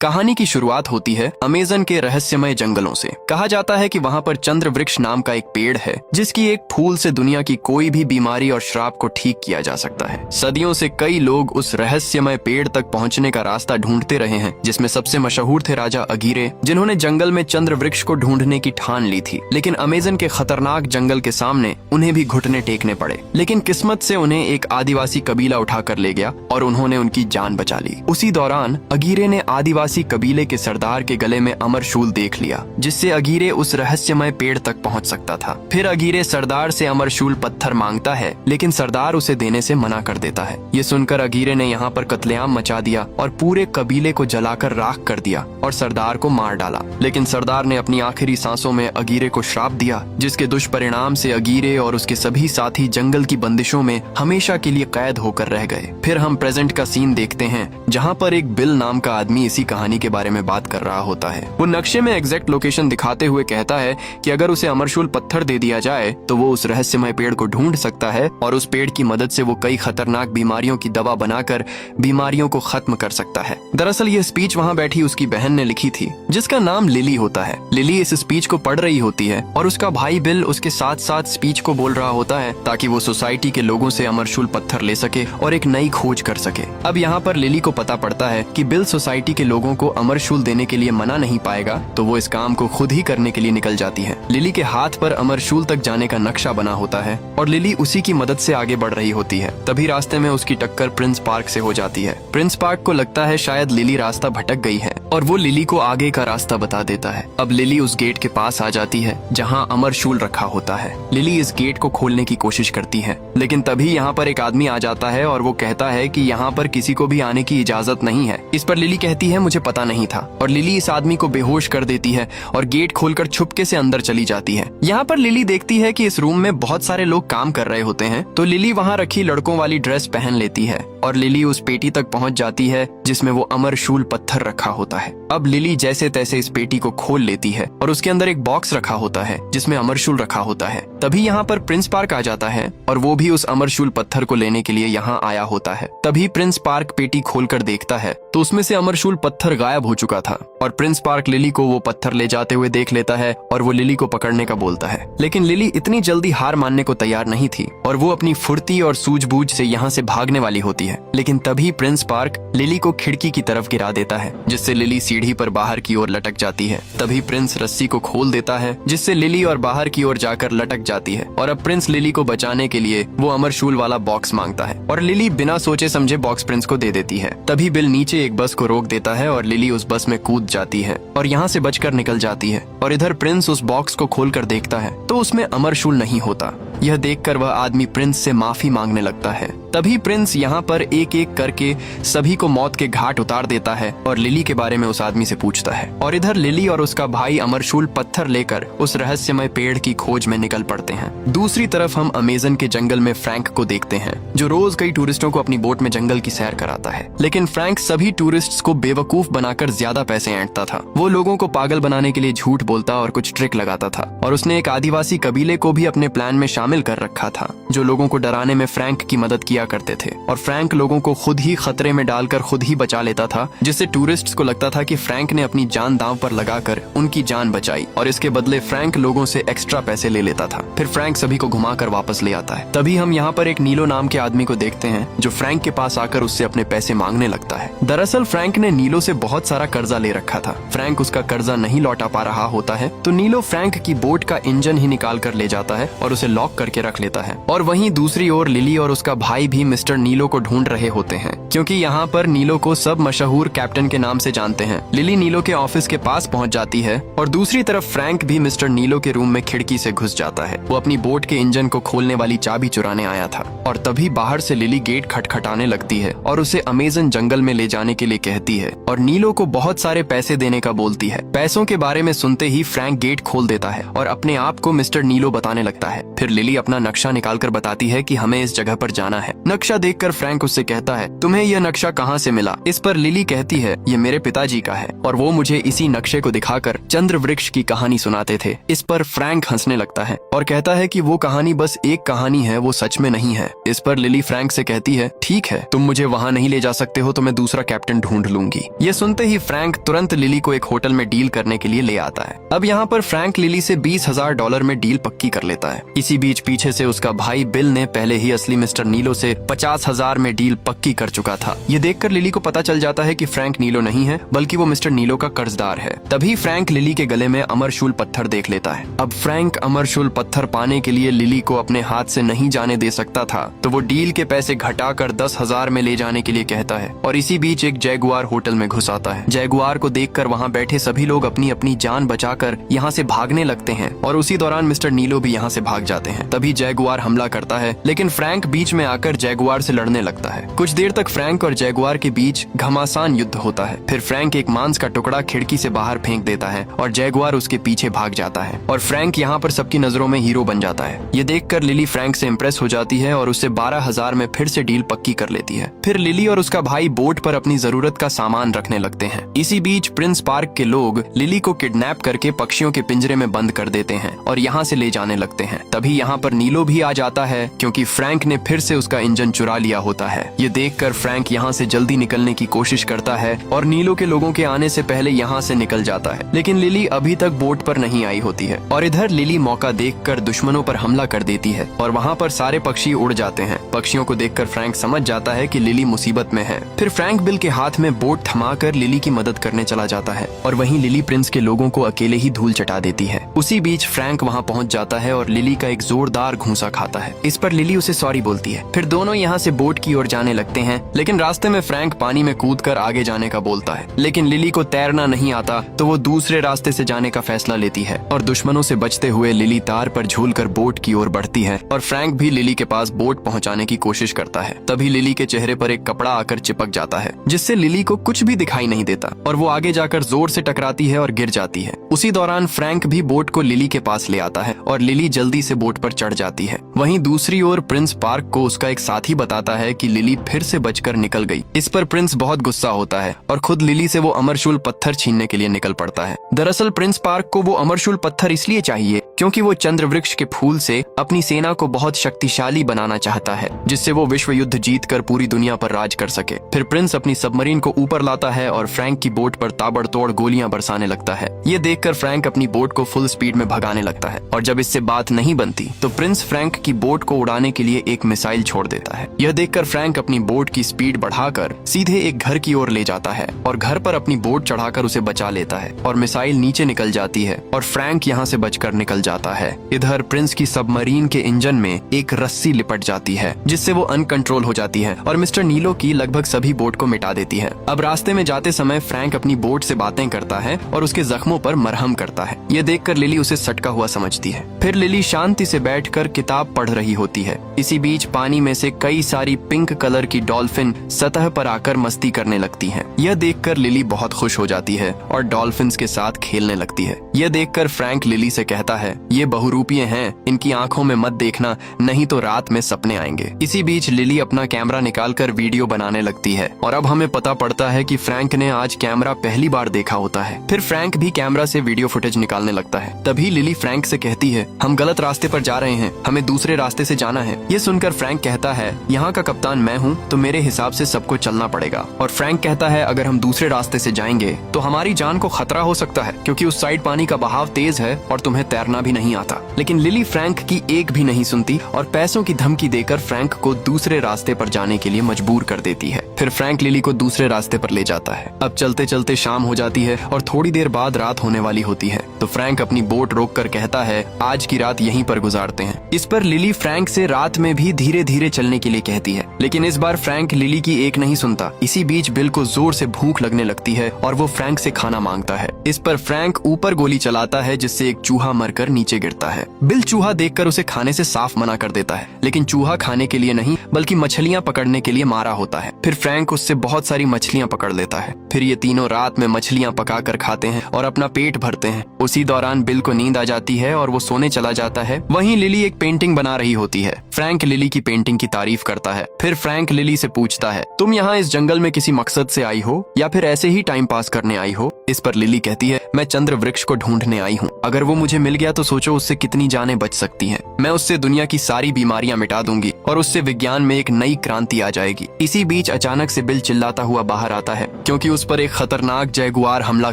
कहानी की शुरुआत होती है अमेज़न के रहस्यमय जंगलों से। कहा जाता है कि वहाँ पर चंद्र वृक्ष नाम का एक पेड़ है जिसकी एक फूल से दुनिया की कोई भी बीमारी और श्राप को ठीक किया जा सकता है। सदियों से कई लोग उस रहस्यमय पेड़ तक पहुँचने का रास्ता ढूंढते रहे हैं, जिसमें सबसे मशहूर थे राजा अगीरे, जिन्होंने जंगल में चंद्र वृक्ष को ढूंढने की ठान ली थी। लेकिन अमेज़न के खतरनाक जंगल के सामने उन्हें भी घुटने टेकने पड़े। लेकिन किस्मत से उन्हें एक आदिवासी कबीला उठाकर ले गया और उन्होंने उनकी जान बचा ली। उसी दौरान अगीरे ने आदिवासी कबीले के सरदार के गले में अमर शूल देख लिया, जिससे अगीरे उस रहस्यमय पेड़ तक पहुंच सकता था। फिर अगीरे सरदार से अमर शूल पत्थर मांगता है, लेकिन सरदार उसे देने से मना कर देता है। ये सुनकर अगीरे ने यहाँ पर कत्लेआम मचा दिया और पूरे कबीले को जलाकर राख कर दिया और सरदार को मार डाला। लेकिन सरदार ने अपनी आखिरी सांसों में अगीरे को श्राप दिया, जिसके दुष्परिणाम से अगीरे और उसके सभी साथी जंगल की बंदिशों में हमेशा के लिए कैद होकर रह गए। फिर हम प्रेजेंट का सीन देखते हैं, जहाँ पर एक बिल नाम का आदमी इसी कहानी के बारे में बात कर रहा होता है। वो नक्शे में एग्जैक्ट लोकेशन दिखाते हुए कहता है कि अगर उसे अमरशूल पत्थर दे दिया जाए तो वो उस रहस्यमय पेड़ को ढूंढ सकता है और उस पेड़ की मदद से वो कई खतरनाक बीमारियों की दवा बनाकर बीमारियों को खत्म कर सकता है। दरअसल ये स्पीच वहाँ बैठी उसकी बहन ने लिखी थी, जिसका नाम लिली होता है। लिली इस स्पीच को पढ़ रही होती है और उसका भाई बिल उसके साथ साथ स्पीच को बोल रहा होता है ताकि वो सोसाइटी के लोगों से अमरशूल पत्थर ले सके और एक नई खोज कर सके। अब यहाँ पर लिली को पता पड़ता है कि बिल सोसाइटी के लोगों को अमरशूल देने के लिए मना नहीं पाएगा, तो वो इस काम को खुद ही करने के लिए निकल जाती है। लिली के हाथ पर अमरशूल तक जाने का नक्शा बना होता है और लिली उसी की मदद से आगे बढ़ रही होती है। तभी रास्ते में उसकी टक्कर प्रिंस पार्क से हो जाती है। प्रिंस पार्क को लगता है शायद लिली रास्ता भटक गई है और वो लिली को आगे का रास्ता बता देता है। अब लिली उस गेट के पास आ जाती है जहाँ अमरशूल रखा होता है। लिली इस गेट को खोलने की कोशिश करती है, लेकिन तभी यहाँ पर एक आदमी आ जाता है और वो कहता है कि यहाँ पर किसी को भी आने की इजाजत नहीं है। इस पर लिली कहती है मुझे पता नहीं था, और लिली इस आदमी को बेहोश कर देती है और गेट खोलकर छुपके से अंदर चली जाती है। यहाँ पर लिली देखती है कि इस रूम में बहुत सारे लोग काम कर रहे होते हैं, तो लिली वहाँ रखी लड़कों वाली ड्रेस पहन लेती है और लिली उस पेटी तक पहुँच जाती है जिसमें वो अमरशूल पत्थर रखा होता है। अब लिली जैसे तैसे इस पेटी को खोल लेती है और उसके अंदर एक बॉक्स रखा होता है जिसमें अमरशूल रखा होता है। तभी यहाँ पर प्रिंस पार्क आ जाता है और वो भी उस अमरशूल पत्थर को लेने के लिए यहाँ आया होता है। तभी प्रिंस पार्क पेटी खोलकर देखता है तो उसमें से अमरशूल पत्थर गायब हो चुका था और प्रिंस पार्क लिली को वो पत्थर ले जाते हुए देख लेता है और वो लिली को पकड़ने का बोलता है। लेकिन लिली इतनी जल्दी हार मानने को तैयार नहीं थी और वो अपनी फुर्ती और सूझबूझ से यहाँ से भागने वाली होती है। लेकिन तभी प्रिंस पार्क लिली को खिड़की की तरफ गिरा देता है, जिससे लिली सीढ़ी पर बाहर की ओर लटक जाती है। तभी प्रिंस रस्सी को खोल देता है, जिससे लिली और बाहर की ओर जाकर लटक जाती है और अब प्रिंस लिली को बचाने के लिए वो अमरशूल वाला बॉक्स मांगता है और लिली बिना सोचे समझे बॉक्स प्रिंस को दे देती है। तभी बिल नीचे एक बस को रोक देता है और लिली उस बस में कूद जाती है और यहाँ से बचकर निकल जाती है। और इधर प्रिंस उस बॉक्स को खोलकर देखता है तो उसमें अमरशूल नहीं होता। यह देखकर वह आदमी प्रिंस से माफी मांगने लगता है। तभी प्रिंस यहाँ पर एक एक करके सभी को मौत के घाट उतार देता है और लिली के बारे में उस आदमी से पूछता है। और इधर लिली और उसका भाई अमरशूल पत्थर लेकर उस रहस्यमय पेड़ की खोज में निकल पड़ते हैं। दूसरी तरफ हम अमेज़न के जंगल में फ्रैंक को देखते हैं, जो रोज कई टूरिस्टों को अपनी बोट में जंगल की सैर कराता है। लेकिन फ्रैंक सभी टूरिस्ट्स को बेवकूफ बनाकर ज्यादा पैसे ऐंठता था। वो लोगों को पागल बनाने के लिए झूठ बोलता और कुछ ट्रिक लगाता था और उसने एक आदिवासी कबीले को भी अपने प्लान में शामिल कर रखा था, जो लोगों को डराने में फ्रैंक की मदद किया करते थे। और फ्रैंक लोगों को खुद ही खतरे में डालकर खुद ही बचा लेता था, जिससे टूरिस्ट्स को लगता था कि फ्रैंक ने अपनी जान दांव पर लगाकर उनकी जान बचाई और इसके बदले फ्रैंक लोगों से एक्स्ट्रा पैसे ले लेता था। फिर फ्रैंक सभी को घुमाकर वापस ले आता है। तभी हम यहाँ पर एक नीलो नाम के आदमी को देखते हैं, जो फ्रैंक के पास आकर उससे अपने पैसे मांगने लगता है। दरअसल फ्रैंक ने नीलो से बहुत सारा कर्जा ले रखा था। फ्रैंक उसका कर्जा नहीं लौटा पा रहा होता है, तो नीलो फ्रैंक की बोट का इंजन ही निकाल कर ले जाता है और उसे लॉक करके रख लेता है। और वहीं दूसरी ओर लिली और उसका भाई भी मिस्टर नीलो को ढूंढ रहे होते हैं, क्योंकि यहाँ पर नीलो को सब मशहूर कैप्टन के नाम से जानते हैं। लिली नीलो के ऑफिस के पास पहुँच जाती है और दूसरी तरफ फ्रैंक भी मिस्टर नीलो के रूम में खिड़की से घुस जाता है। वो अपनी बोट के इंजन को खोलने वाली चाबी चुराने आया था और तभी बाहर से लिली गेट खटखटाने लगती है और उसे अमेज़न जंगल में ले जाने के लिए कहती है और नीलो को बहुत सारे पैसे देने का बोलती है। पैसों के बारे में सुनते ही फ्रैंक गेट खोल देता है और अपने आप को मिस्टर नीलो बताने लगता है। फिर लिली अपना नक्शा निकालकर बताती है कि हमें इस जगह पर जाना है नक्शा देखकर फ्रैंक उससे कहता है, तुम्हें यह नक्शा कहाँ से मिला? इस पर लिली कहती है, ये मेरे पिताजी का है और वो मुझे इसी नक्शे को दिखाकर चंद्र वृक्ष की कहानी सुनाते थे। इस पर फ्रैंक हंसने लगता है और कहता है कि वो कहानी बस एक कहानी है, वो सच में नहीं है। इस पर लिली फ्रैंक से कहती है, ठीक है, तुम मुझे वहाँ नहीं ले जा सकते हो तो मैं दूसरा कैप्टन ढूंढ लूंगी। ये सुनते ही फ्रैंक तुरंत लिली को एक होटल में डील करने के लिए ले आता है। अब यहाँ पर फ्रैंक लिली से $20,000 में डील पक्की कर लेता है। इसी बीच पीछे से उसका भाई बिल ने पहले ही असली मिस्टर नीलो से 50,000 में डील पक्की कर चुका था। ये देखकर लिली को पता चल जाता है कि फ्रैंक नीलो नहीं है बल्कि वो मिस्टर नीलो का कर्जदार है। तभी फ्रैंक लिली के गले में अमरशूल पत्थर देख लेता है। अब फ्रैंक अमरशूल पत्थर पाने के लिए लिली को अपने हाथ से नहीं जाने दे सकता था, तो वो डील के पैसे घटाकर 10,000 में ले जाने के लिए कहता है और इसी बीच एक जैगुआर होटल में घुस आता है। जैगुआर को देखकर वहाँ बैठे सभी लोग अपनी अपनी जान बचाकर यहाँ से भागने लगते हैं और उसी दौरान मिस्टर नीलो भी यहाँ से भाग जाते हैं। तभी जैगुआर हमला करता है, लेकिन फ्रैंक बीच में आकर जैगुआर से लड़ने लगता है। कुछ देर तक फ्रैंक और जैगुआर के बीच घमासान युद्ध होता है। फिर फ्रैंक एक मांस का टुकड़ा खिड़की से बाहर फेंक देता है और जैगुआर उसके पीछे भाग जाता है और फ्रैंक यहाँ पर सबकी नजरों में हीरो बन जाता है। ये देखकर लिली फ्रैंक से इम्प्रेस हो जाती है और उससे 12,000 में फिर से डील पक्की कर लेती है। फिर लिली और उसका भाई बोट पर अपनी जरूरत का सामान रखने लगते हैं। इसी बीच प्रिंस पार्क के लोग लिली को किडनैप करके पक्षियों के पिंजरे में बंद कर देते हैं और यहाँ से ले जाने लगते हैं। तभी यहाँ पर नीलो भी आ जाता है क्योंकि फ्रैंक ने फिर से उसका इंजन चुरा लिया होता है। ये देखकर फ्रैंक यहाँ से जल्दी निकलने की कोशिश करता है और नीलो के लोगों के आने से पहले यहाँ से निकल जाता है, लेकिन लिली अभी तक बोट पर नहीं आई होती है और इधर लिली मौका देखकर दुश्मनों पर हमला कर देती है और वहाँ पर सारे पक्षी उड़ जाते हैं। पक्षियों को देखकर फ्रैंक समझ जाता है कि लिली मुसीबत में है। फिर फ्रैंक बिल के हाथ में बोट थमाकर लिली की मदद करने चला जाता है और वहीं लिली प्रिंस के लोगों को अकेले ही धूल चटा देती है। उसी बीच फ्रैंक वहाँ पहुँच जाता है और लिली का एक जोरदार घूंसा खाता है। इस पर लिली उसे सॉरी बोलती है। फिर दोनों यहाँ से बोट की ओर जाने लगते हैं, लेकिन रास्ते में फ्रैंक पानी में कूदकर आगे जाने का बोलता है, लेकिन लिली को तैरना नहीं आता तो वो दूसरे रास्ते से जाने का फैसला लेती है और दुश्मनों से बचते हुए लिली तार पर झूलकर बोट की ओर बढ़ती है और फ्रैंक भी लिली के पास बोट पहुंचाने की कोशिश करता है। तभी लिली के चेहरे पर एक कपड़ा आकर चिपक जाता है जिससे लिली को कुछ भी दिखाई नहीं देता और वो आगे जाकर जोर से टकराती है और गिर जाती है। उसी दौरान फ्रैंक भी बोट को लिली के पास ले आता है और लिली जल्दी से बोट पर चढ़ जाती है। वहीं दूसरी ओर प्रिंस पार्क को उसका एक साथी बताता है कि लिली फिर से बचकर निकल गई। इस पर प्रिंस बहुत गुस्सा होता है और खुद लिली से वो अमरशूल पत्थर छीनने के लिए निकल पड़ता है। दरअसल प्रिंस पार्क को वो अमरशूल पत्थर इसलिए चाहिए क्योंकि वो चंद्र वृक्ष के फूल से अपनी सेना को बहुत शक्तिशाली बनाना चाहता है, जिससे वो विश्व युद्ध जीतकर पूरी दुनिया पर राज कर सके। फिर प्रिंस अपनी सबमरीन को ऊपर लाता है और फ्रैंक की बोट पर ताबड़तोड़ गोलियां बरसाने लगता है। ये देखकर फ्रैंक अपनी बोट को फुल स्पीड में भगाने लगता है और जब इससे बात नहीं बनती तो प्रिंस फ्रैंक की बोट को उड़ाने के लिए एक मिसाइल छोड़ देता है। यह देखकर फ्रैंक अपनी बोट की स्पीड बढ़ाकर सीधे एक घर की ओर ले जाता है और घर पर अपनी बोट चढ़ाकर उसे बचा लेता है और मिसाइल नीचे निकल जाती है और फ्रैंक यहाँ से बचकर निकल जाता है। इधर प्रिंस की सबमरीन के इंजन में एक रस्सी लिपट जाती है जिससे वो अनकंट्रोल हो जाती है और मिस्टर नीलो की लगभग सभी बोट को मिटा देती है। अब रास्ते में जाते समय फ्रैंक अपनी बोट से बातें करता है और उसके जख्मों पर मरहम करता है। ये देखकर लिली उसे सटका हुआ समझती है। फिर लिली शांति से बैठकर किताब पढ़ रही होती है। इसी बीच पानी में से कई सारी पिंक कलर की डॉल्फिन सतह पर आकर मस्ती करने लगती हैं। यह देखकर लिली बहुत खुश हो जाती है और डॉल्फिन्स के साथ खेलने लगती है। यह देखकर फ्रैंक लिली से कहता है, ये बहुरूपीय हैं, इनकी आंखों में मत देखना, नहीं तो रात में सपने आएंगे। इसी बीच लिली अपना कैमरा निकालकर वीडियो बनाने लगती है और अब हमें पता पड़ता है कि फ्रैंक ने आज कैमरा पहली बार देखा होता है। फिर फ्रैंक भी कैमरा से वीडियो फुटेज निकालने लगता है। तभी लिली फ्रैंक से कहती है, हम गलत रास्ते पर जा रहे हैं, हमें दूसरे रास्ते से जाना है। ये सुनकर फ्रैंक कहता है, यहाँ का कप्तान मैं हूँ तो मेरे हिसाब से सबको चलना पड़ेगा। और फ्रैंक कहता है, अगर हम दूसरे रास्ते से जाएंगे तो हमारी जान को खतरा हो सकता है क्योंकि उस साइड पानी का बहाव तेज है और तुम्हें तैरना भी नहीं आता। लेकिन लिली फ्रैंक की एक भी नहीं सुनती और पैसों की धमकी देकर फ्रैंक को दूसरे रास्ते पर जाने के लिए मजबूर कर देती है। फिर फ्रैंक लिली को दूसरे रास्ते पर ले जाता है। अब चलते चलते शाम हो जाती है और थोड़ी देर बाद रात होने वाली होती है तो फ्रैंक अपनी बोट रोककर कहता है, आज की रात यहीं पर गुजारते हैं। इस पर लिली फ्रैंक से रात में भी धीरे धीरे चलने के लिए कहती है, लेकिन इस बार फ्रैंक लिली की एक नहीं सुनता। इसी बीच बिल को जोर से भूख लगने लगती है और वो फ्रैंक से खाना मांगता है। इस पर फ्रैंक ऊपर गोली चलाता है जिससे एक चूहा मरकर नीचे गिरता है। बिल चूहा देखकर उसे खाने से साफ मना कर देता है, लेकिन चूहा खाने के लिए नहीं बल्कि मछलियां पकड़ने के लिए मारा होता है। फिर फ्रैंक उससे बहुत सारी मछलियां पकड़ लेता है। फिर ये तीनों रात में मछलियां पकाकर खाते हैं और अपना पेट भरते हैं। उसी दौरान बिल को नींद आ जाती है और वो सोने चला जाता है। वहीं लिली एक पेंटिंग बना रही होती है। फ्रैंक लिली की पेंटिंग की तारीफ करता है। फिर फ्रैंक लिली से पूछता है, तुम यहाँ इस जंगल में किसी मकसद से आई हो या फिर ऐसे ही टाइम पास करने आई हो? इस पर लिली कहती है, मैं चंद्र वृक्ष को ढूंढने आई हूँ। अगर वो मुझे मिल गया तो सोचो उससे कितनी जानें बच सकती हैं। मैं उससे दुनिया की सारी बीमारियां मिटा दूंगी और उससे विज्ञान में एक नई क्रांति आ जाएगी। इसी बीच अचानक से बिल चिल्लाता हुआ बाहर आता है क्योंकि उस पर एक खतरनाक जैगुआर हमला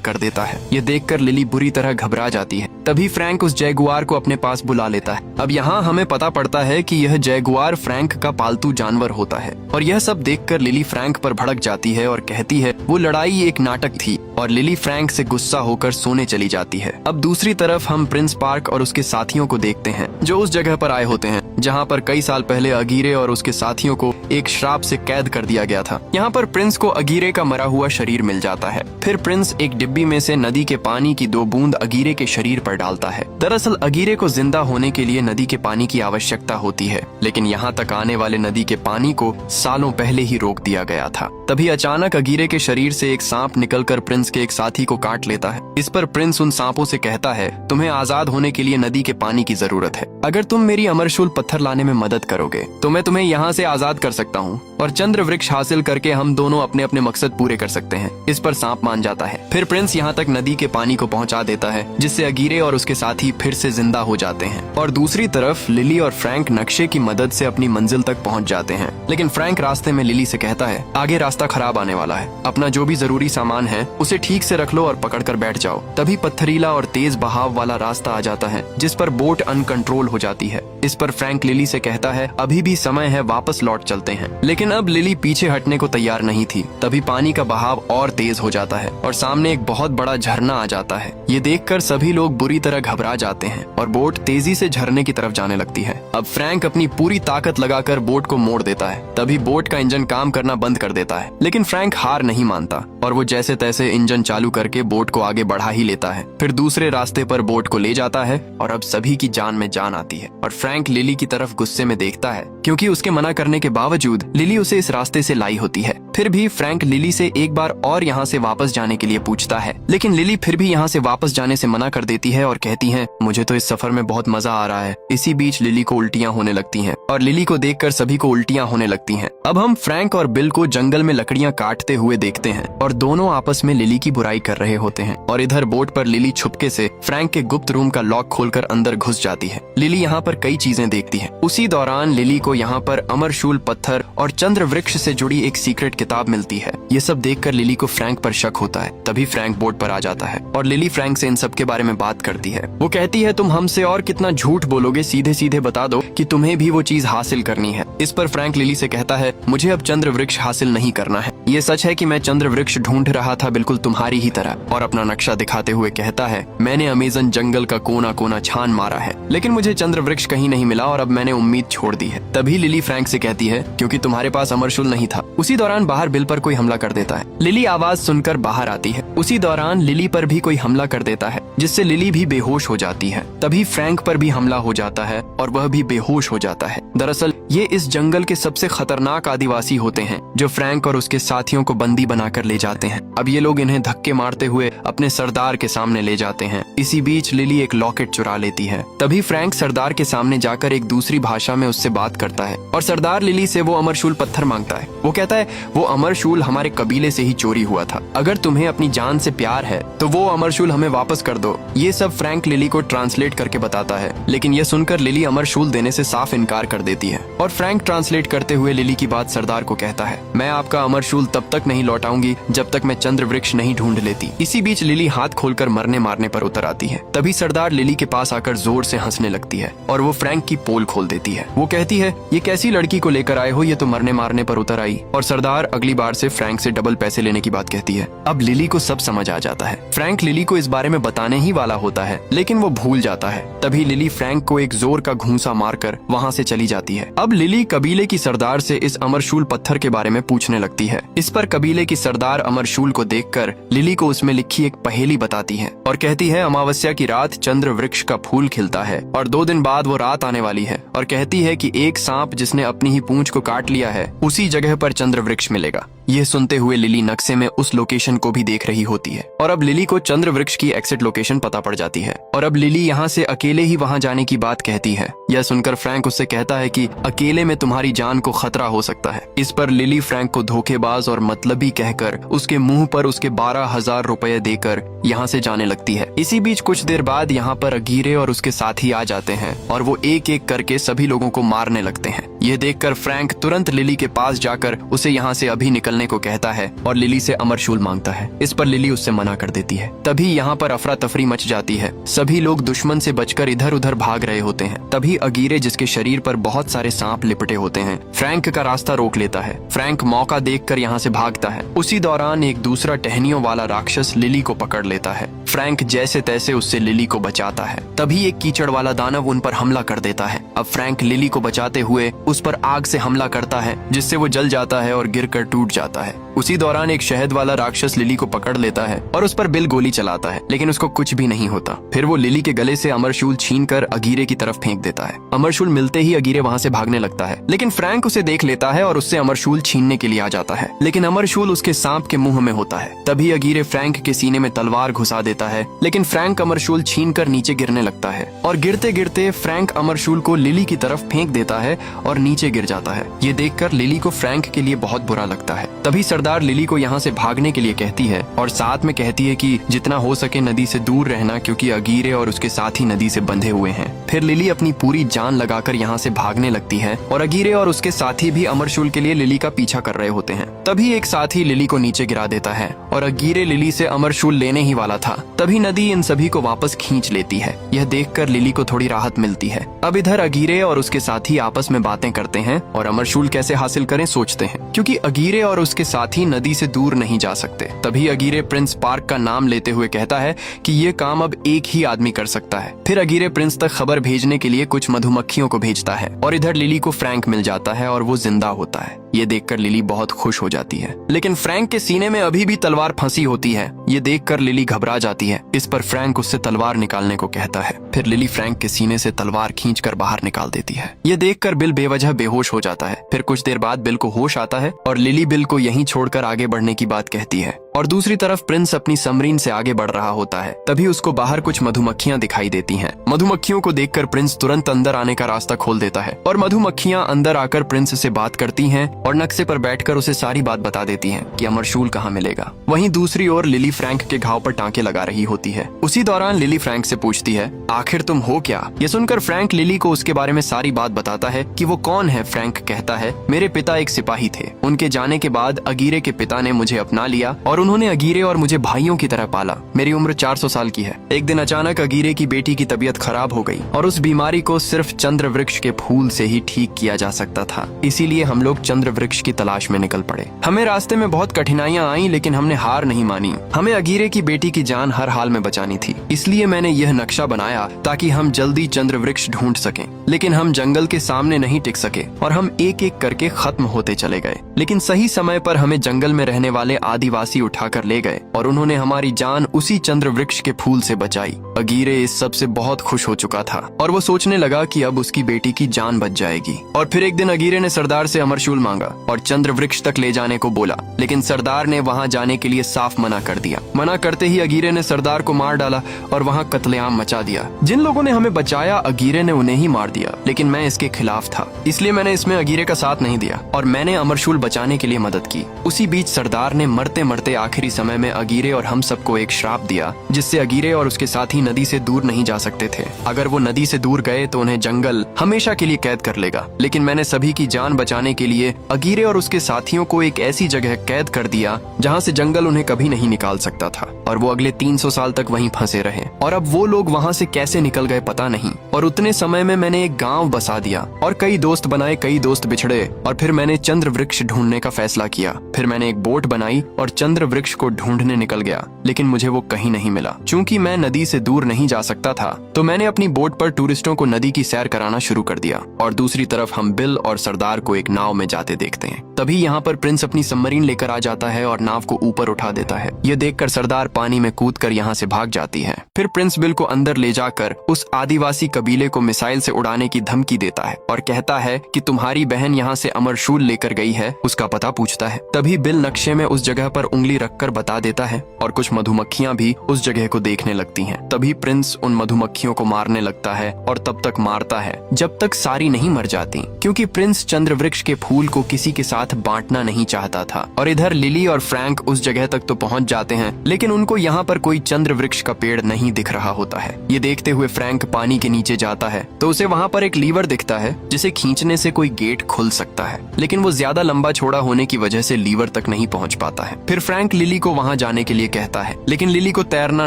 कर देता है। ये देखकर लिली बुरी तरह घबरा जाती है। तभी फ्रैंक उस जैगुआर को अपने पास बुला लेता है। अब यहाँ हमें पता पड़ता है कि यह जैगुआर फ्रैंक का पालतू जानवर होता है और यह सब देखकर लिली फ्रैंक पर भड़क जाती है और कहती है वो लड़ाई एक नाटक थी, और लिली फ्रैंक से गुस्सा होकर सोने चली जाती है। अब दूसरी तरफ हम प्रिंस पार्क और उसके साथियों को देखते हैं जो उस जगह पर आए होते हैं जहाँ पर कई साल पहले अगीरे और उसके साथियों को एक श्राप से कैद कर दिया गया था। यहाँ पर प्रिंस को अगीरे का मरा हुआ शरीर मिल जाता है। फिर प्रिंस एक डिब्बी में से नदी के पानी की 2 बूंद अगीरे के शरीर पर डालता है। दरअसल अगीरे को जिंदा होने के लिए नदी के पानी की आवश्यकता होती है, लेकिन यहाँ तक आने वाले नदी के पानी को सालों पहले ही रोक दिया गया था। तभी अचानक अगीरे के शरीर से एक सांप निकलकर प्रिंस के एक साथी को काट लेता है। इस पर प्रिंस उन सांपों से कहता है, तुम्हें आजाद होने के लिए नदी के पानी की जरूरत है। अगर तुम मेरी अमरशूल पत्थर लाने में मदद करोगे तो मैं तुम्हें यहाँ से आजाद कर सकता हूँ और चंद्र वृक्ष हासिल करके हम दोनों अपने अपने मकसद पूरे कर सकते हैं। इस पर सांप मान जाता है। फिर प्रिंस यहाँ तक नदी के पानी को पहुँचा देता है जिससे अगीरे और उसके साथी फिर से जिंदा हो जाते हैं। और दूसरी तरफ लिली और फ्रैंक नक्शे की मदद से अपनी मंजिल तक पहुँच जाते हैं, लेकिन फ्रैंक रास्ते में लिली से कहता है, आगे रास्ता खराब आने वाला है, अपना जो भी जरूरी सामान है उसे ठीक से रख लो और पकड़ कर बैठ जाओ। तभी पत्थरीला और तेज बहाव वाला रास्ता आ जाता है जिस पर बोट अनकंट्रोल हो जाती है। इस पर फ्रैंक लिली से कहता है, अभी भी समय है, वापस लौट चलते हैं। लेकिन अब लिली पीछे हटने को तैयार नहीं थी। तभी पानी का बहाव और तेज हो जाता है और सामने एक बहुत बड़ा झरना आ जाता है। ये देखकर सभी लोग बुरी तरह घबरा जाते हैं और बोट तेजी से झरने की तरफ जाने लगती है। अब फ्रैंक अपनी पूरी ताकत लगाकर बोट को मोड़ देता है। तभी बोट का इंजन काम करना बंद कर देता है, लेकिन फ्रैंक हार नहीं मानता और वो जैसे तैसे इंजन चालू करके बोट को आगे बढ़ा ही लेता है। फिर दूसरे रास्ते पर बोट को ले जाता है और अब सभी की जान में जान आती है। और फ्रैंक लिली की तरफ गुस्से में देखता है क्योंकि उसके मना करने के बावजूद लिली उसे इस रास्ते से लाई होती है। फिर भी फ्रैंक लिली से एक बार और यहाँ से वापस जाने के लिए पूछता है, लेकिन लिली फिर भी यहाँ से वापस जाने से मना कर देती है और कहती है, मुझे तो इस सफर में बहुत मजा आ रहा है। इसी बीच लिली को उल्टियाँ होने लगती हैं और लिली को देखकर सभी को उल्टियाँ होने लगती हैं। अब हम फ्रैंक और बिल को जंगल में लकड़ियाँ काटते हुए देखते हैं और दोनों आपस में लिली की बुराई कर रहे होते हैं। और इधर बोट पर लिली छुपके से फ्रैंक के गुप्त रूम का लॉक खोलकर अंदर घुस जाती है। लिली यहाँ पर कई चीजें देखती है। उसी दौरान लिली को यहाँ पर अमरशूल पत्थर और चंद्र वृक्ष से जुड़ी एक सीक्रेट किताब मिलती है। ये सब देखकर लिली को फ्रैंक पर शक होता है। तभी फ्रैंक बोट पर आ जाता है और लिली फ्रैंक से इन सब के बारे में बात करती है। वो कहती है, तुम हमसे और कितना झूठ बोलोगे, सीधे सीधे बता दो कि तुम्हें भी वो चीज हासिल करनी है। इस पर फ्रैंक लिली से कहता है, मुझे अब चंद्र वृक्ष हासिल नहीं करना है। ये सच है कि मैं चंद्र वृक्ष ढूंढ रहा था, बिल्कुल तुम्हारी ही तरह। और अपना नक्शा दिखाते हुए कहता है, मैंने अमेज़न जंगल का कोना कोना छान मारा है, लेकिन मुझे चंद्र वृक्ष कहीं नहीं मिला और अब मैंने उम्मीद छोड़ दी है। तभी लिली फ्रैंक से कहती है, क्योंकि तुम्हारे पास अमरशूल नहीं था। उसी दौरान बाहर बिल पर कोई हमला कर देता है। लिली आवाज सुनकर बाहर आती है। उसी दौरान लिली पर भी कोई हमला कर देता है जिससे लिली भी बेहोश हो जाती है। तभी फ्रैंक पर भी हमला हो जाता है और वह भी बेहोश हो जाता है। दरअसल ये इस जंगल के सबसे खतरनाक आदिवासी होते हैं जो फ्रैंक और उसके साथियों को बंदी बनाकर ले जाते हैं। अब ये लोग इन्हें धक्के मारते हुए अपने सरदार के सामने ले जाते हैं। इसी बीच लिली एक लॉकेट चुरा लेती है। तभी फ्रैंक सरदार के सामने जाकर एक दूसरी भाषा में उससे बात करता है और सरदार लिली से वो अमरशूल पत्थर मांगता है। वो कहता है, वो अमरशूल हमारे कबीले से ही चोरी हुआ था। अगर तुम्हें अपनी जान से प्यार है तो वो अमरशूल हमें वापस कर दो। ये सब फ्रैंक लिली को ट्रांसलेट करके बताता है, लेकिन ये सुनकर लिली अमरशूल देने से साफ इनकार कर देती है। और फ्रैंक ट्रांसलेट करते हुए लिली की बात सरदार को कहता है, मैं आपका अमरशूल तब तक नहीं लौटाऊंगी जब तक मैं चंद्र वृक्ष नहीं ढूंढ लेती। इसी बीच लिली हाथ खोलकर मरने मारने पर उतर आती है। तभी सरदार लिली के पास आकर जोर से हंसने लगती है और वो फ्रैंक की पोल खोल देती है। वो कहती है, ये कैसी लड़की को लेकर आए हो, ये तो मरने मारने पर उतर आई। और सरदार अगली बार से फ्रैंक से डबल पैसे लेने की बात कहती है। अब लिली को सब समझ आ जाता है। फ्रैंक लिली को इस बारे में बताने ही वाला होता है, लेकिन वो भूल जाता है। तभी लिली फ्रैंक को एक जोर का घूंसा मारकर वहाँ से चली जाती है। अब लिली कबीले की सरदार से इस अमरशूल पत्थर के बारे में पूछने लगती है। इस पर कबीले की सरदार अमरशूल को देखकर लिली को उसमें लिखी एक पहेली बताती है और कहती है अमावस्या की रात चंद्र वृक्ष का फूल खिलता है और 2 दिन बाद वो रात आने वाली है, और कहती है कि एक सांप जिसने अपनी ही पूंछ को काट लिया है उसी जगह पर चंद्र वृक्ष मिलेगा। यह सुनते हुए लिली नक्शे में उस लोकेशन को भी देख रही होती है और अब लिली को चंद्र वृक्ष की एग्जिट लोकेशन पता पड़ जाती है और अब लिली यहाँ से अकेले ही वहाँ जाने की बात कहती है। यह सुनकर फ्रैंक उससे कहता है कि अकेले में तुम्हारी जान को खतरा हो सकता है। इस पर लिली फ्रैंक को धोखेबाज और मतलबी कहकर उसके मुंह पर उसके 12,000 रुपए देकर यहाँ से जाने लगती है। इसी बीच कुछ देर बाद यहाँ पर अगीरे और उसके साथी आ जाते हैं और वो एक एक करके सभी लोगों को मारने लगते हैं। यह देखकर फ्रैंक तुरंत लिली के पास जाकर उसे यहाँ से अभी निकलने को कहता है और लिली से अमरशूल मांगता है। इस पर लिली उससे मना कर देती है। तभी यहाँ पर अफरा तफरी मच जाती है। सभी लोग दुश्मन से बचकर इधर उधर भाग रहे होते हैं। तभी अगीरे, जिसके शरीर पर बहुत सारे सांप लिपटे होते हैं, फ्रैंक का रास्ता रोक लेता है। फ्रैंक मौका देखकर यहाँ से भागता है। उसी दौरान एक दूसरा टहनियों वाला राक्षस लिली को पकड़ लेता है। फ्रैंक जैसे तैसे उससे लिली को बचाता है। तभी एक कीचड़ वाला दानव उन पर हमला कर देता है। अब फ्रैंक लिली को बचाते हुए उस पर आग से हमला करता है, जिससे वो जल जाता है और गिरकर टूट जाता है। उसी दौरान एक शहद वाला राक्षस लिली को पकड़ लेता है और उस पर बिल गोली चलाता है, लेकिन उसको कुछ भी नहीं होता। फिर वो लिली के गले से अमरशूल छीनकर अगीरे की तरफ फेंक देता है। अमरशूल मिलते ही अगीरे वहाँ से भागने लगता है, लेकिन फ्रैंक उसे देख लेता है और उससे अमरशूल छीनने के लिए आ जाता है, लेकिन अमरशूल उसके सांप के मुंह में होता है। तभी अगीरे फ्रैंक के सीने में तलवार घुसा देता है, लेकिन फ्रैंक अमरशूल छीनकर नीचे गिरने लगता है और गिरते गिरते फ्रैंक अमरशूल को लिली की तरफ फेंक देता है और नीचे गिर जाता है। ये देखकर लिली को फ्रैंक के लिए बहुत बुरा लगता है। तभी सरदार लिली को यहाँ से भागने के लिए कहती है और साथ में कहती है कि जितना हो सके नदी से दूर रहना, क्योंकि अगीरे और उसके साथी नदी से बंधे हुए हैं। फिर लिली अपनी पूरी जान लगाकर यहाँ से भागने लगती है और अगीरे और उसके साथी भी अमरशूल के लिए लिली का पीछा कर रहे होते हैं। तभी एक साथी लिली को नीचे गिरा देता है और अगीरे लिली से अमरशूल लेने ही वाला था। तभी नदी इन सभी को वापस खींच लेती है। यह देखकर लिली को थोड़ी राहत मिलती है। अब इधर अगीरे और उसके साथी आपस में बातें करते हैं और अमरशूल कैसे हासिल करें सोचते हैं, क्योंकि अगीरे और उसके साथी नदी से दूर नहीं जा सकते। तभी अगीरे प्रिंस पार्क का नाम लेते हुए कहता है कि ये काम अब एक ही आदमी कर सकता है। फिर अगीरे प्रिंस तक खबर भेजने के लिए कुछ मधुमक्खियों को भेजता है और इधर लिली को फ्रैंक मिल जाता है और वो जिंदा होता है। ये देखकर लिली बहुत खुश हो जाती है, लेकिन फ्रैंक के सीने में अभी भी तलवार फंसी होती है। ये देखकर लिली घबरा जाती है। इस पर फ्रैंक उससे तलवार निकालने को कहता है। फिर लिली फ्रैंक के सीने से तलवार खींचकर बाहर निकाल देती है। ये देखकर बिल बेवजह बेहोश हो जाता है। फिर कुछ देर बाद बिल को होश आता है और लिली बिल को यहीं छोड़कर आगे बढ़ने की बात कहती है और दूसरी तरफ प्रिंस अपनी समरीन से आगे बढ़ रहा होता है। तभी उसको बाहर कुछ मधुमक्खियां दिखाई देती हैं। मधुमक्खियों को देखकर प्रिंस तुरंत अंदर आने का रास्ता खोल देता है और मधुमक्खियां अंदर आकर प्रिंस से बात करती हैं और नक्शे पर बैठकर उसे सारी बात बता देती हैं कि अमरशूल कहाँ मिलेगा। वहीं दूसरी ओर लिली फ्रैंक के घाव पर टांके लगा रही होती है। उसी दौरान लिली फ्रैंक से पूछती है, आखिर तुम हो क्या? ये सुनकर फ्रैंक लिली को उसके बारे में सारी बात बताता है कि वो कौन है। फ्रैंक कहता है, मेरे पिता एक सिपाही थे। उनके जाने के बाद अगीरे के पिता ने मुझे अपना लिया और उन्होंने अगीरे और मुझे भाइयों की तरह पाला। मेरी उम्र 400 साल की है। एक दिन अचानक अगीरे की बेटी की तबीयत खराब हो गई और उस बीमारी को सिर्फ चंद्र वृक्ष के फूल से ही ठीक किया जा सकता था। इसीलिए हम लोग चंद्र वृक्ष की तलाश में निकल पड़े। हमें रास्ते में बहुत कठिनाइयां आई, लेकिन हमने हार नहीं मानी। हमें अगीरे की बेटी की जान हर हाल में बचानी थी। इसलिए मैंने यह नक्शा बनाया ताकि हम जल्दी चंद्र वृक्ष ढूंढ सकें। लेकिन हम जंगल के सामने नहीं टिक सके और हम एक एक करके खत्म होते चले गए। लेकिन सही समय पर हमें जंगल में रहने वाले आदिवासी उठाकर ले गए और उन्होंने हमारी जान उसी चंद्र वृक्ष के फूल से बचाई। अगीरे इस सब से बहुत खुश हो चुका था और वो सोचने लगा कि अब उसकी बेटी की जान बच जाएगी। और फिर एक दिन अगीरे ने सरदार से अमरशूल मांगा और चंद्र वृक्ष तक ले जाने को बोला, लेकिन सरदार ने वहाँ जाने के लिए साफ मना कर दिया। मना करते ही अगीरे ने सरदार को मार डाला और वहाँ कत्लेआम मचा दिया। जिन लोगों ने हमें बचाया अगीरे ने उन्हें ही मार दिया, लेकिन मैं इसके खिलाफ था, इसलिए मैंने इसमें अगीरे का साथ नहीं दिया और मैंने अमरशूल बचाने के लिए मदद की। उसी बीच सरदार ने मरते मरते आखिरी समय में अगीरे और हम सबको एक श्राप दिया, जिससे अगीरे और उसके साथी नदी से दूर नहीं जा सकते थे। अगर वो नदी से दूर गए तो उन्हें जंगल हमेशा के लिए कैद कर लेगा। लेकिन मैंने सभी की जान बचाने के लिए अगीरे और उसके साथियों को एक ऐसी जगह कैद कर दिया जहाँ से जंगल उन्हें कभी नहीं निकाल सकता था और वो अगले 300 साल तक वहीं फंसे रहे। और अब वो लोग वहाँ से कैसे निकल गए पता नहीं। और उतने समय में मैंने एक गाँव बसा दिया और कई दोस्त बनाए, कई दोस्त बिछड़े और फिर मैंने चंद्र वृक्ष ढूंढने का फैसला किया। फिर मैंने एक बोट बनाई और चंद्र वृक्ष को ढूंढने निकल गया, लेकिन मुझे वो कहीं नहीं मिला। चूंकि मैं नदी से दूर नहीं जा सकता था, तो मैंने अपनी बोट पर टूरिस्टों को नदी की सैर कराना शुरू कर दिया और दूसरी तरफ हम बिल और सरदार को एक नाव में जाते देखते हैं। तभी यहाँ पर प्रिंस अपनी सबमरीन लेकर आ जाता है और नाव को ऊपर उठा देता है। यह देखकर सरदार पानी में कूदकर यहाँ से भाग जाती है। फिर प्रिंस बिल को अंदर ले जाकर उस आदिवासी कबीले को मिसाइल से उड़ाने की धमकी देता है और कहता है कि तुम्हारी बहन यहाँ से अमरशूल लेकर गई है, उसका पता पूछता है। तभी बिल नक्शे में उस जगह पर उंगली रखकर बता देता है और कुछ मधुमक्खियां भी उस जगह को देखने लगती हैं। तभी प्रिंस उन मधुमक्खियों को मारने लगता है और तब तक मारता है जब तक सारी नहीं मर जाती, क्योंकि प्रिंस चंद्रवृक्ष के फूल को किसी के साथ बांटना नहीं चाहता था। और इधर लिली और फ्रैंक उस जगह तक तो पहुंच जाते हैं, लेकिन उनको यहाँ पर कोई चंद्रवृक्ष का पेड़ नहीं दिख रहा होता है। ये देखते हुए फ्रैंक पानी के नीचे जाता है तो उसे वहाँ पर एक लीवर दिखता है जिसे खींचने से कोई गेट खुल सकता है, लेकिन वो ज्यादा लंबा चौड़ा होने की वजह से लीवर तक नहीं पहुंच पाता है। फिर फ्रैंक लिली को वहां जाने के लिए कहता है, लेकिन लिली को तैरना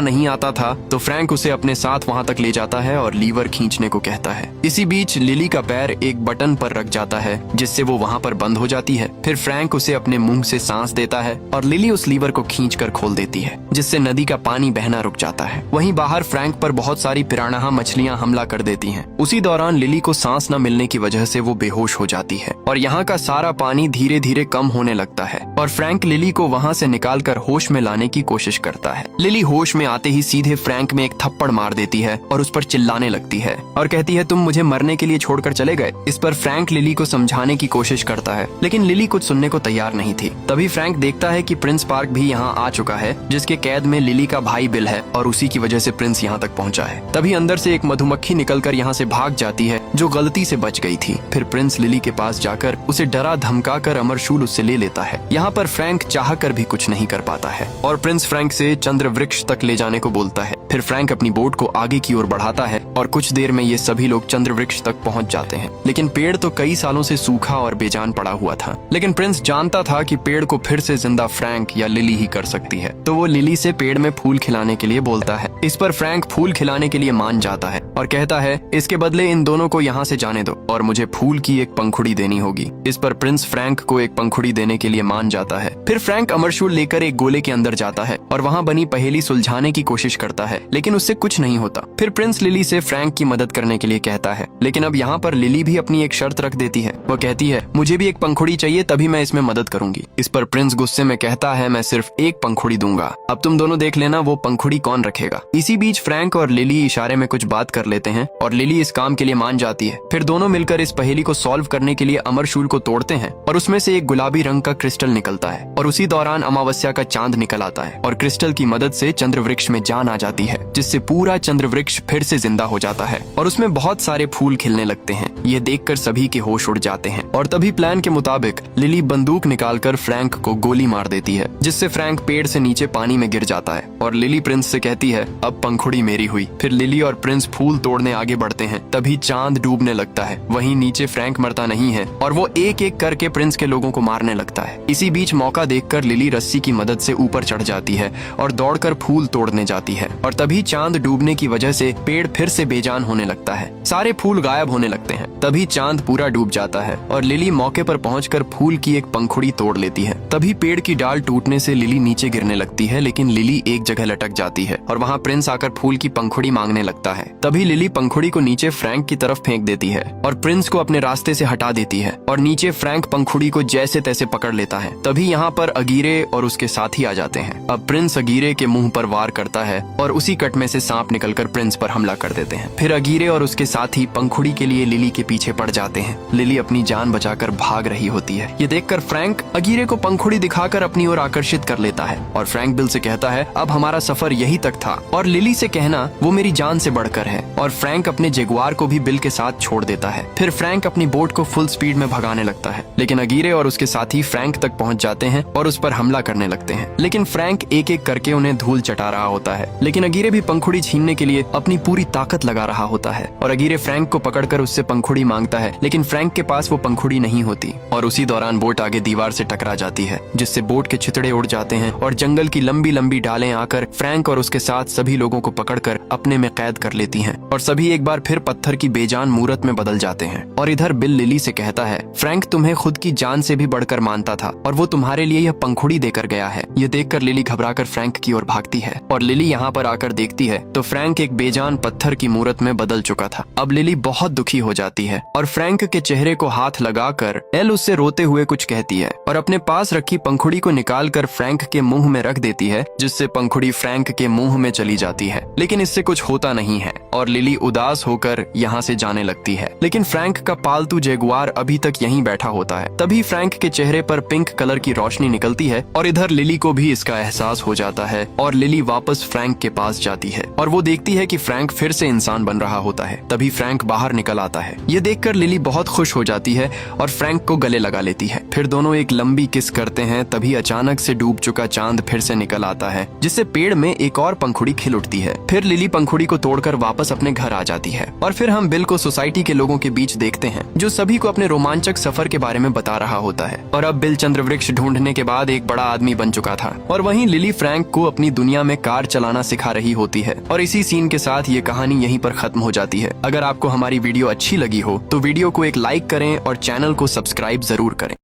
नहीं आता था, तो फ्रैंक उसे अपने साथ वहां तक ले जाता है और लीवर खींचने को कहता है। इसी बीच लिली का पैर एक बटन पर रख जाता है जिससे वो वहां पर बंद हो जाती है। फिर फ्रैंक उसे अपने मुंह से सांस देता है और लिली उस लीवर को खींचकर खोल देती है, जिससे नदी का पानी बहना रुक जाता है। वहीं बाहर फ्रैंक पर बहुत सारी पिरान्हा मछलियां हमला कर देती हैं। उसी दौरान लिली को सांस न मिलने की वजह से वो बेहोश हो जाती है और यहाँ का सारा पानी धीरे धीरे कम होने लगता है और फ्रैंक लिली को वहाँ से निकालकर होश में लाने की कोशिश करता है। लिली होश में आते ही सीधे फ्रैंक में एक थप्पड़ मार देती है और उस पर चिल्लाने लगती है और कहती है, तुम मुझे मरने के लिए छोड़कर चले गए। इस पर फ्रैंक लिली को समझाने की कोशिश करता है, लेकिन लिली कुछ सुनने को तैयार नहीं थी। तभी फ्रैंक देखता है कि प्रिंस पार्क भी यहाँ आ चुका है, जिसके कैद में लिली का भाई बिल है और उसी की वजह से प्रिंस यहाँ तक पहुँचा है। तभी अंदर से एक मधुमक्खी निकलकर यहाँ से भाग जाती है जो गलती से बच गई थी। फिर प्रिंस लिली के पास जाकर उसे डरा धमकाकर अमरशूल उससे ले लेता है। यहाँ पर फ्रैंक चाहकर भी कुछ नहीं कर पाता है और प्रिंस फ्रैंक से चंद्रवृक्ष तक ले जाने को बोलता है। फिर फ्रैंक अपनी बोट को आगे की ओर बढ़ाता है और कुछ देर में ये सभी लोग चंद्रवृक्ष तक पहुंच जाते हैं, लेकिन पेड़ तो कई सालों से सूखा और बेजान पड़ा हुआ था। लेकिन प्रिंस जानता था कि पेड़ को फिर से जिंदा फ्रैंक या लिली ही कर सकती है, तो वो लिली से पेड़ में फूल खिलाने के लिए बोलता है। इस पर फ्रैंक फूल खिलाने के लिए मान जाता है और कहता है, इसके बदले इन दोनों को यहाँ से जाने दो और मुझे फूल की एक पंखुड़ी देनी होगी। इस पर प्रिंस फ्रैंक को एक पंखुड़ी देने के लिए मान जाता है। फिर फ्रैंक अमरशूल लेकर एक गोले के अंदर जाता है और वहाँ बनी पहेली सुलझाने की कोशिश करता है, लेकिन उससे कुछ नहीं होता। फिर प्रिंस लिली से फ्रैंक की मदद करने के लिए कहता है, लेकिन अब यहाँ पर लिली भी अपनी एक शर्त रख देती है। वो कहती है, मुझे भी एक पंखुड़ी चाहिए, तभी मैं इसमें मदद करूंगी। इस पर प्रिंस गुस्से में कहता है, मैं सिर्फ एक पंखुड़ी दूंगा, अब तुम दोनों देख लेना वो पंखुड़ी कौन रखेगा। इसी बीच फ्रैंक और लिली इशारे में कुछ बात कर लेते हैं और लिली इस काम के लिए मान जाती है। फिर दोनों मिलकर इस पहेली को सॉल्व करने के लिए अमरशूल को तोड़ते हैं और उसमें से एक गुलाबी रंग का क्रिस्टल निकलता है और उसी दौरान अमावस्या का चांद निकल आता है और क्रिस्टल की मदद से चंद्रवृक्ष में जान आ जाती है, जिससे पूरा चंद्रवृक्ष फिर से जिंदा हो जाता है और उसमें बहुत सारे फूल खिलने लगते हैं। ये देखकर सभी के होश उड़ जाते हैं और तभी प्लान के मुताबिक लिली बंदूक निकालकर फ्रैंक को गोली मार देती है, जिससे फ्रैंक पेड़ से नीचे पानी में गिर जाता है और लिली प्रिंस से कहती है, अब पंखुड़ी मेरी हुई। फिर लिली और प्रिंस फूल तोड़ने आगे बढ़ते हैं। तभी चांद डूबने लगता है। वहीं नीचे फ्रैंक मरता नहीं है और वो एक एक करके प्रिंस के लोगों को मारने लगता है। इसी बीच मौका देखकर लिली रस्सी की मदद से ऊपर चढ़ जाती है और दौड़कर फूल तोड़ने जाती है और तभी चांद डूबने की वजह से पेड़ फिर से बेजान होने लगता है। सारे फूल गायब होने लगते हैं। तभी चांद पूरा डूब जाता है और लिली मौके पर पहुंचकर फूल की एक पंखुड़ी तोड़ लेती है। तभी पेड़ की डाल टूटने से लिली नीचे गिरने लगती है, लेकिन लिली एक जगह लटक जाती है और वहाँ प्रिंस आकर फूल की पंखुड़ी मांगने लगता है। तभी लिली पंखुड़ी को नीचे फ्रैंक की तरफ फेंक देती है और प्रिंस को अपने रास्ते से हटा देती है और नीचे फ्रैंक पंखुड़ी को जैसे तैसे पकड़ लेता है। तभी यहाँ पर अगीरे और उसके साथी आ जाते हैं। अब प्रिंस अगीरे के मुंह पर वार करता है और उसी कट में से सांप निकलकर प्रिंस पर हमला कर देते हैं। फिर अगीरे और उसके साथी पंखुड़ी के लिए लिली के पीछे पड़ जाते हैं। लिली अपनी जान बचाकर भाग रही होती है। ये देखकर फ्रैंक अगीरे को पंखुड़ी दिखाकर अपनी ओर आकर्षित कर लेता है और फ्रैंक बिल से कहता है, अब हमारा सफर यही तक था और लिली से कहना वो मेरी जान से बढ़कर है। और फ्रैंक अपने जगुआर को भी बिल के साथ छोड़ देता है। फिर फ्रैंक अपनी बोट को फुल स्पीड में भगाने लगता है, लेकिन अगीरे और उसके साथी फ्रैंक तक पहुंच जाते हैं और उस पर हमला करने लगते हैं। लेकिन फ्रैंक एक एक करके उन्हें धूल चटा रहा होता है, लेकिन अगीरे भी पंखुड़ी छीनने के लिए अपनी पूरी ताकत लगा रहा होता है और अगीरे फ्रैंक को पकड़कर उससे पंखुड़ी मांगता है, लेकिन फ्रैंक के पास वो पंखुड़ी नहीं होती और उसी दौरान बोट आगे दीवार से टकरा जाती है, जिससे बोट के छितड़े उड़ जाते हैं और जंगल की लंबी लंबी डालें आकर फ्रैंक और उसके साथ सभी लोगों को पकड़कर अपने में कैद कर लेती हैं और सभी एक बार फिर पत्थर की बेजान मूरत में बदल जाते हैं। और इधर बिल लिली से कहता है, फ्रैंक तुम्हें खुद की जान से भी बढ़कर मानता था और वो तुम्हारे लिए यह पंखुड़ी देकर गया है। ये देखकर लिली घबराकर फ्रैंक की ओर भागती है और लिली यहाँ पर आकर देखती है तो फ्रैंक एक बेजान पत्थर की मूरत में बदल चुका था। अब लिली बहुत दुखी हो जाती है और फ्रैंक के चेहरे को हाथ लगाकर एल उससे रोते हुए कुछ कहती है और अपने पास रखी पंखुड़ी को निकालकर फ्रैंक के मुंह में रख देती है, जिससे पंखुड़ी फ्रैंक के मुंह में चली जाती है। लेकिन इससे कुछ होता नहीं है और लिली उदास होकर यहाँ से जाने लगती है। लेकिन फ्रैंक का पालतू जैगुआर अभी तक यहीं बैठा होता है। तभी फ्रैंक के चेहरे पर पिंक कलर की रोशनी निकलती है और इधर लिली को भी इसका एहसास हो जाता है और लिली वापस फ्रैंक के पास जाती है और वो देखती है कि फ्रैंक फिर से इंसान बन रहा होता है। तभी फ्रैंक बाहर निकल आता है। ये देखकर लिली बहुत खुश हो जाती है और फ्रैंक को गले लगा लेती है। फिर दोनों एक लंबी किस करते हैं। तभी अचानक से डूब चुका चांद फिर से निकल आता है, जिससे पेड़ में एक और पंखुड़ी खिल उठती है। फिर लिली पंखुड़ी को तोड़कर वापस अपने घर आ जाती है और फिर हम बिल को सोसाइटी के लोगों के बीच देखते हैं, जो सभी को अपने रोमांचक सफर के बारे में बता रहा होता है। और अब बिल चंद्रवृक्ष ढूंढने के बाद एक बड़ा आदमी बन चुका था और वहीं लिली फ्रैंक को अपनी दुनिया में कार चलाना सिखा रही होती है। और इसी सीन के साथ ये कहानी यहीं पर खत्म हो जाती है। अगर आपको हमारी वीडियो अच्छी लगी हो तो वीडियो को एक लाइक करें और चैनल को सब्सक्राइब जरूर करें।